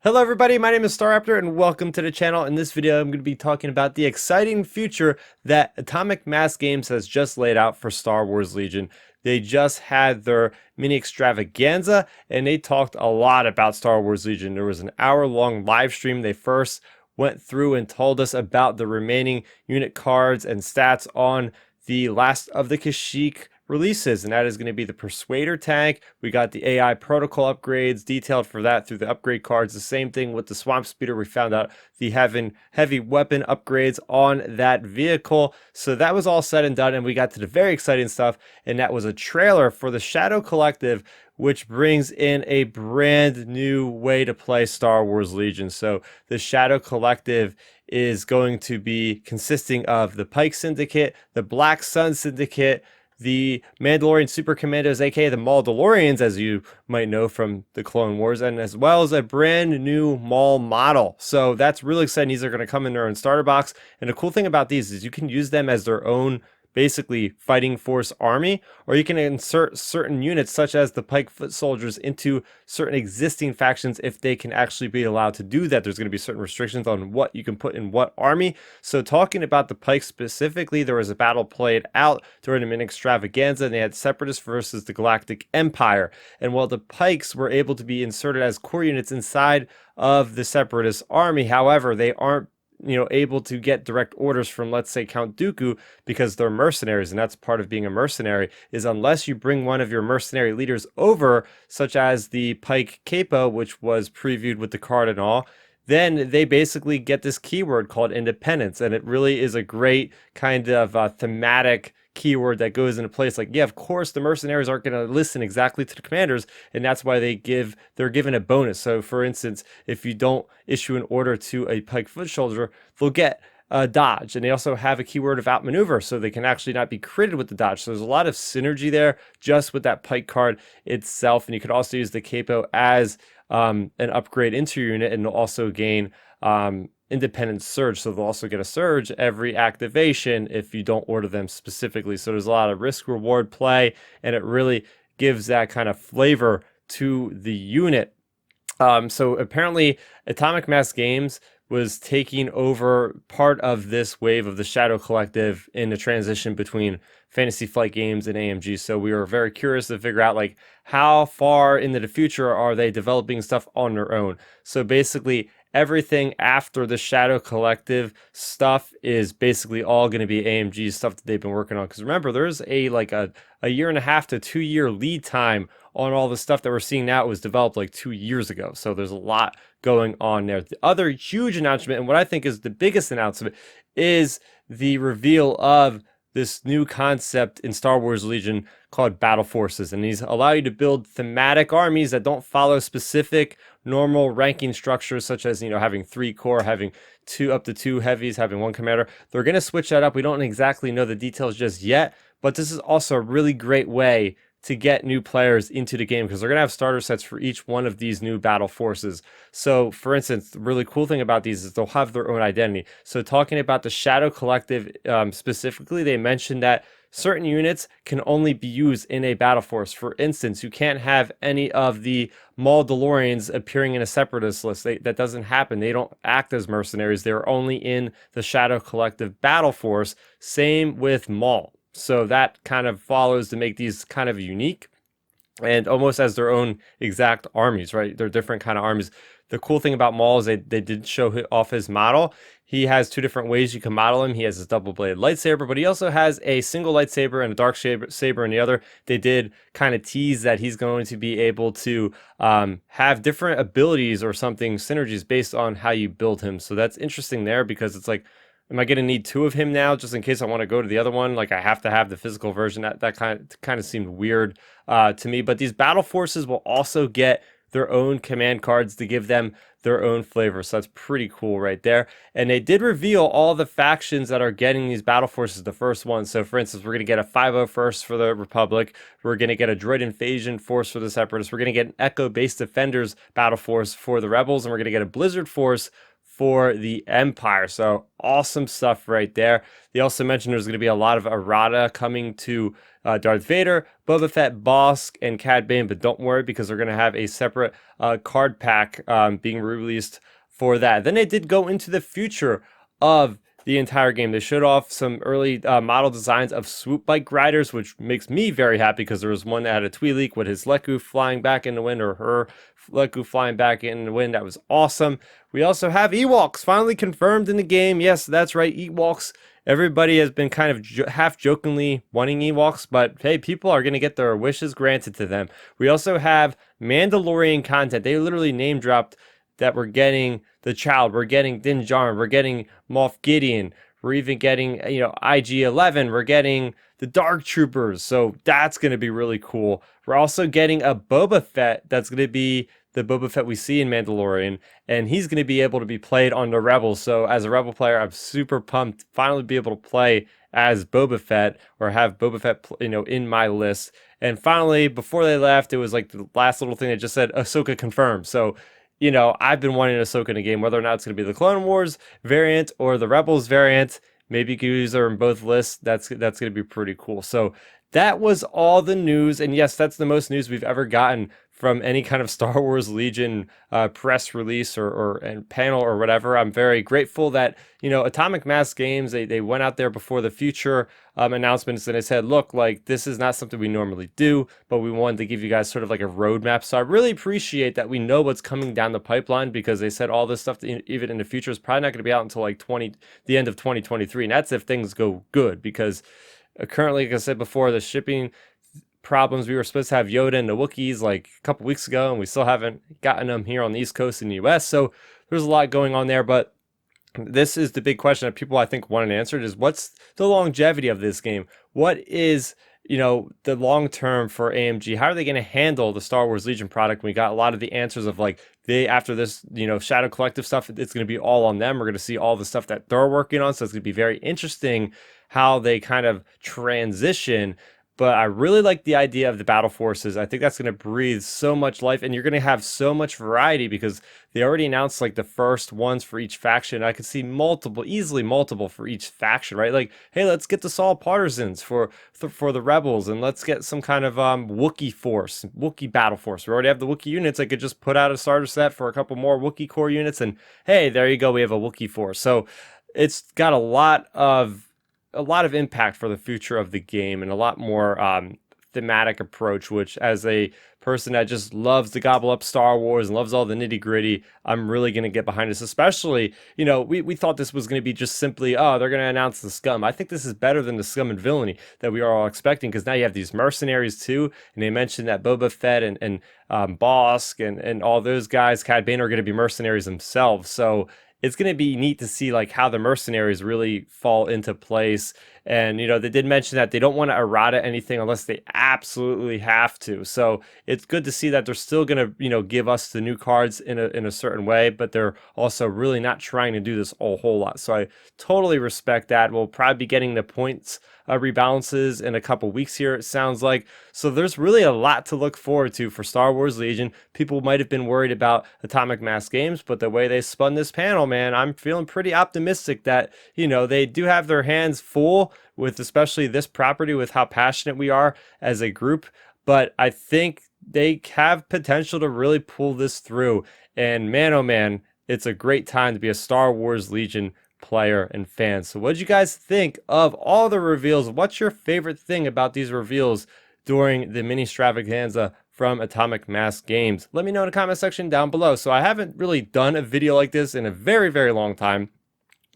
Hello everybody, my name is Starrapter and welcome to the channel. In this video, I'm going to be talking about the exciting future that Atomic Mass Games has just laid out for Star Wars Legion. They just had their mini extravaganza and they talked a lot about Star Wars Legion. There was an hour-long live stream. They first went through and told us about the remaining unit cards and stats on the last of the Kashyyyk releases, and that is going to be the Persuader tank. We got the AI protocol upgrades detailed for that through the upgrade cards. The same thing with the Swamp Speeder. We found out the heavy weapon upgrades on that vehicle. So that was all said and done, and we got to the very exciting stuff, and that was a trailer for the Shadow Collective, which brings in a brand new way to play Star Wars Legion. So the Shadow Collective is going to be consisting of the Pike Syndicate, the Black Sun Syndicate, the Mandalorian Super Commandos, aka the Mandalorians, as you might know from the Clone Wars, and as well as a brand new Maul model. So that's really exciting. These are going to come in their own starter box. And the cool thing about these is you can use them as their own basically fighting force army, or you can insert certain units such as the Pike foot soldiers into certain existing factions if they can actually be allowed to do that. There's going to be certain restrictions on what you can put in what army. So talking about the Pike specifically, there was a battle played out during the mini extravaganza, and they had Separatists versus the Galactic Empire. And while the Pikes were able to be inserted as core units inside of the Separatist army, however, they aren't able to get direct orders from, let's say, Count Dooku, because they're mercenaries, and that's part of being a mercenary, is unless you bring one of your mercenary leaders over, such as the Pike Capo, which was previewed with the card and all, then they basically get this keyword called independence, and it really is a great kind of thematic keyword that goes into place. Like, yeah, of course the mercenaries aren't going to listen exactly to the commanders, and that's why they're given a bonus. So for instance, if you don't issue an order to a Pike foot soldier, they'll get a dodge, and they also have a keyword of outmaneuver, so they can actually not be critted with the dodge. So there's a lot of synergy there just with that Pike card itself. And you could also use the Capo as an upgrade into your unit, and they'll also gain independent surge, so they'll also get a surge every activation if you don't order them specifically. So there's a lot of risk reward play, and it really gives that kind of flavor to the unit. So apparently Atomic Mass Games was taking over part of this wave of the Shadow Collective in the transition between Fantasy Flight Games and AMG. So we were very curious to figure out, like, how far into the future are they developing stuff on their own. So basically everything after the Shadow Collective stuff is basically all going to be AMG stuff that they've been working on. Because remember, there's a 1.5 to 2 year lead time on all the stuff that we're seeing now. It was developed like 2 years ago. So there's a lot going on there. The other huge announcement, and what I think is the biggest announcement, is the reveal of this new concept in Star Wars Legion called Battle Forces. And these allow you to build thematic armies that don't follow specific normal ranking structures, such as, having 3 core, having up to 2 heavies, having 1 commander. They're going to switch that up. We don't exactly know the details just yet, but this is also a really great way to get new players into the game, because they're going to have starter sets for each one of these new battle forces. So for instance, the really cool thing about these is they'll have their own identity. So talking about the Shadow Collective specifically, they mentioned that certain units can only be used in a battle force. For instance, you can't have any of the Mandalorians appearing in a separatist list. That doesn't happen. They don't act as mercenaries. They're only in the Shadow Collective battle force. Same with Maul. So that kind of follows to make these kind of unique and almost as their own exact armies, right? They're different kind of armies. The cool thing about Maul is they did show off his model. He has 2 different ways you can model him. He has his double-bladed lightsaber, but he also has a single lightsaber and a dark saber in the other. They did kind of tease that he's going to be able to have different abilities or something, synergies based on how you build him. So that's interesting there, because it's like, am I going to need 2 of him now just in case I want to go to the other one? Like, I have to have the physical version. That kind of seemed weird to me. But these battle forces will also get their own command cards to give them their own flavor. So that's pretty cool right there. And they did reveal all the factions that are getting these battle forces the first one. So for instance, we're going to get a 5.0 first for the Republic. We're going to get a Droid Invasion force for the Separatists. We're going to get an Echo Base Defenders battle force for the Rebels. And we're going to get a Blizzard force for the Empire. So awesome stuff right there. They also mentioned there's going to be a lot of errata coming to Darth Vader, Boba Fett, Bosk, and Cad Bane, but don't worry because they're going to have a separate card pack being released for that. Then they did go into the future of the entire game. They showed off some early model designs of swoop bike riders, which makes me very happy because there was one that had a Twi'lek with his Leku flying back in the wind, or her Leku flying back in the wind. That was awesome. We also have Ewoks finally confirmed in the game. Yes, that's right, Ewoks. Everybody has been kind of half jokingly wanting Ewoks, but hey, people are going to get their wishes granted to them. We also have Mandalorian content. They literally name dropped that we're getting the Child, we're getting Din Djarin, we're getting Moff Gideon, we're even getting, IG-11, we're getting the Dark Troopers, so that's going to be really cool. We're also getting a Boba Fett that's going to be the Boba Fett we see in Mandalorian, and he's going to be able to be played on the Rebels. So as a Rebel player, I'm super pumped to finally be able to play as Boba Fett, or have Boba Fett, in my list. And finally, before they left, it was like the last little thing that just said Ahsoka confirmed. So I've been wanting Ahsoka in a game, whether or not it's going to be the Clone Wars variant or the Rebels variant. Maybe you can use her in both lists. That's going to be pretty cool. So that was all the news. And yes, that's the most news we've ever gotten from any kind of Star Wars Legion press release or panel or whatever. I'm very grateful that, Atomic Mass Games, they went out there before the future announcements and they said, look, like, this is not something we normally do, but we wanted to give you guys sort of like a roadmap. So I really appreciate that we know what's coming down the pipeline, because they said all this stuff, even in the future, is probably not going to be out until like the end of 2023. And that's if things go good, because currently, like I said before, the shipping problems, we were supposed to have Yoda and the Wookiees like a couple weeks ago, and we still haven't gotten them here on the East Coast in the US. So there's a lot going on there, but this is the big question that people, I think, want answered, is what's the longevity of this game? What is, the long term for AMG? How are they going to handle the Star Wars Legion product? We got a lot of the answers of like, after this, Shadow Collective stuff, it's going to be all on them. We're going to see all the stuff that they're working on. So it's going to be very interesting how they kind of transition. But I really like the idea of the Battle Forces. I think that's going to breathe so much life, and you're going to have so much variety, because they already announced like the first ones for each faction. I could see easily multiple for each faction, right? Like, hey, let's get the Saul Partisans for the Rebels, and let's get some kind of Wookiee Battle Force. We already have the Wookiee units. I could just put out a starter set for a couple more Wookiee core units, and hey, there you go, we have a Wookiee force. So it's got a lot of impact for the future of the game, and a lot more thematic approach, which, as a person that just loves to gobble up Star Wars and loves all the nitty gritty, I'm really going to get behind this. Especially, we thought this was going to be just simply, oh, they're going to announce the scum. I think this is better than the scum and villainy that we are all expecting, because now you have these mercenaries too, and they mentioned that Boba Fett and Bosk and all those guys, Cad Bane, are going to be mercenaries themselves. So it's going to be neat to see like how the mercenaries really fall into place. And, they did mention that they don't want to errata anything unless they absolutely have to. So it's good to see that they're still going to, give us the new cards in a certain way, but they're also really not trying to do this a whole lot. So I totally respect that. We'll probably be getting the points rebalances in a couple weeks here, it sounds like. So there's really a lot to look forward to for Star Wars Legion. People might have been worried about Atomic Mass Games, but the way they spun this panel, man, I'm feeling pretty optimistic that, they do have their hands full with especially this property, with how passionate we are as a group. But I think they have potential to really pull this through. And man, oh man, it's a great time to be a Star Wars Legion player and fan. So what did you guys think of all the reveals? What's your favorite thing about these reveals during the Ministravaganza from Atomic Mass Games? Let me know in the comment section down below. So I haven't really done a video like this in a very, very long time,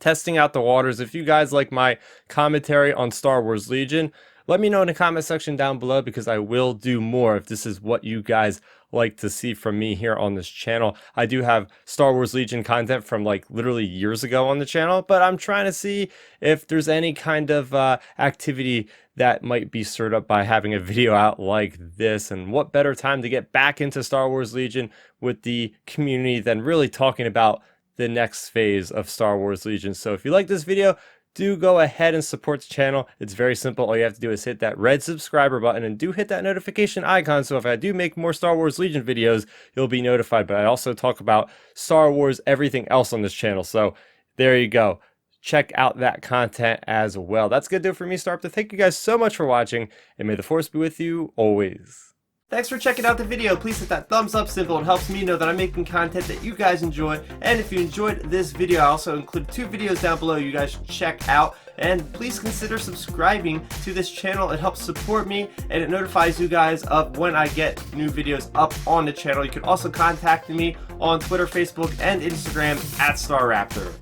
testing out the waters. If you guys like my commentary on Star Wars Legion, let me know in the comment section down below, because I will do more if this is what you guys like to see from me here on this channel. I do have Star Wars Legion content from like literally years ago on the channel, but I'm trying to see if there's any kind of activity that might be stirred up by having a video out like this. And what better time to get back into Star Wars Legion with the community than really talking about the next phase of Star Wars Legion. So if you like this video, do go ahead and support the channel. It's very simple. All you have to do is hit that red subscriber button and do hit that notification icon, so if I do make more Star Wars Legion videos, you'll be notified. But I also talk about Star Wars, everything else on this channel, so there you go. Check out that content as well. That's gonna do it for me, Starrapter. Thank you guys so much for watching, and may the Force be with you always. Thanks for checking out the video. Please hit that thumbs up symbol. It helps me know that I'm making content that you guys enjoy. And if you enjoyed this video, I also include 2 videos down below you guys should check out. And please consider subscribing to this channel. It helps support me, and it notifies you guys of when I get new videos up on the channel. You can also contact me on Twitter, Facebook, and Instagram at Starrapter.